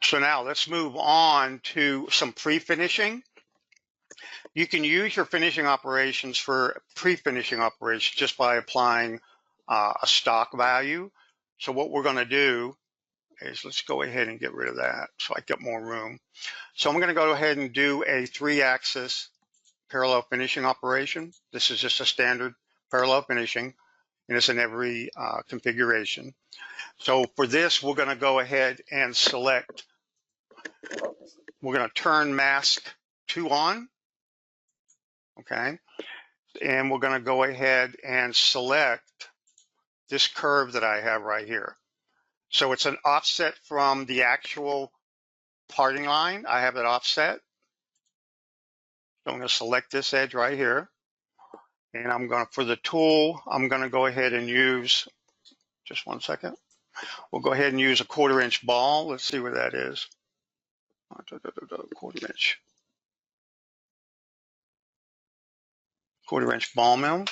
So now let's move on to some pre-finishing. You can use your finishing operations for pre-finishing operations just by applying a stock value. So what we're going to do is let's go ahead and get rid of that so I get more room. So I'm going to go ahead and do a 3-axis parallel finishing operation. This is just a standard parallel finishing, and it's in every configuration. So for this, we're going to go ahead and select, we're going to turn mask 2 on, okay? And we're going to go ahead and select this curve that I have right here. So it's an offset from the actual parting line. I have it offset. So I'm going to select this edge right here. And I'm going to, for the tool, I'm going to go ahead and use, just one second. We'll go ahead and use a 1/4-inch ball. Let's see where that is. 1/4-inch. 1/4-inch ball mill.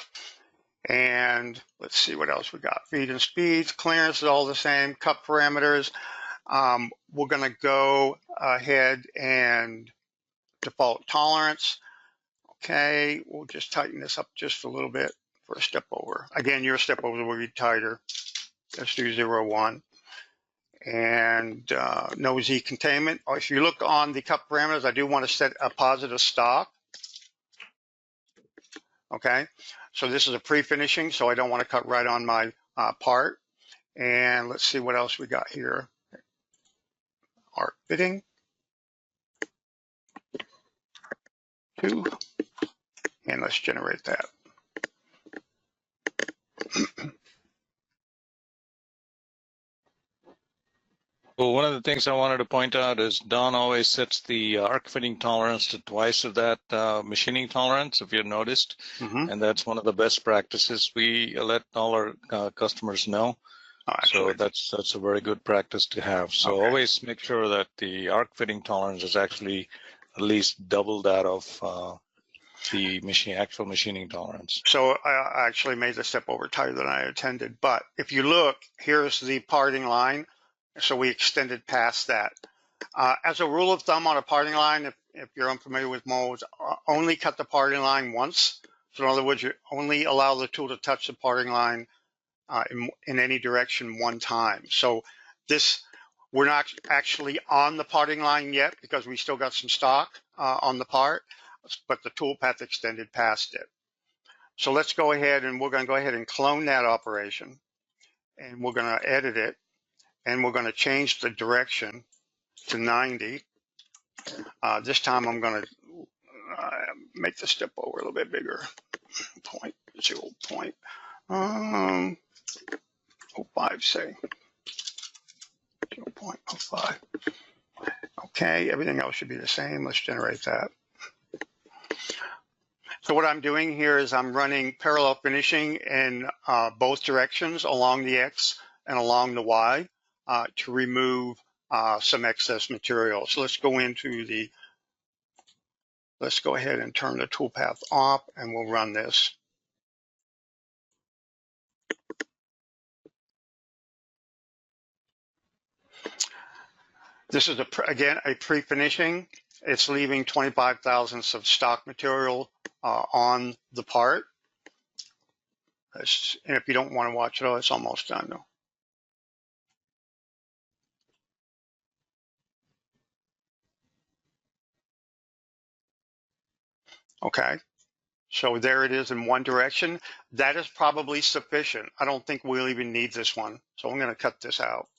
And let's see what else we got. Feed and speeds, clearance is all the same. Cut parameters. We're going to go ahead and default tolerance. Okay, we'll just tighten this up just a little bit for a step over. Again, your step over will be tighter. Let's do 0.1. And no Z containment. If you look on the cut parameters, I do want to set a positive stock. Okay, so this is a pre-finishing, so I don't want to cut right on my part. And let's see what else we got here. Arc fitting. 2. And let's generate that. Well, one of the things I wanted to point out is Don always sets the arc fitting tolerance to twice of that machining tolerance, if you've noticed. And that's one of the best practices. We let all our customers know. So that's a very good practice to have. So always make sure that the arc fitting tolerance is actually at least double that of the actual machining tolerance. So I actually made the step over tighter than I intended. But if you look, here's the parting line. So we extended past that. As a rule of thumb on a parting line, if you're unfamiliar with molds, only cut the parting line once. So in other words, you only allow the tool to touch the parting line in any direction one time. So we're not actually on the parting line yet because we still got some stock on the part, but the toolpath extended past it. So let's go ahead and we're going to go ahead and clone that operation, and we're going to edit it. And we're going to change the direction to 90. This time I'm going to make the step over a little bit bigger. 0.05, say. 0.05. Okay, everything else should be the same. Let's generate that. So what I'm doing here is I'm running parallel finishing in both directions, along the X and along the Y. To remove some excess material. So let's go ahead and turn the toolpath off, and we'll run this. This is again a pre-finishing. It's leaving 25 thousandths of stock material on the part. And if you don't want to watch it all, it's almost done though. Okay, so there it is in one direction. That is probably sufficient. I don't think we'll even need this one. So I'm going to cut this out.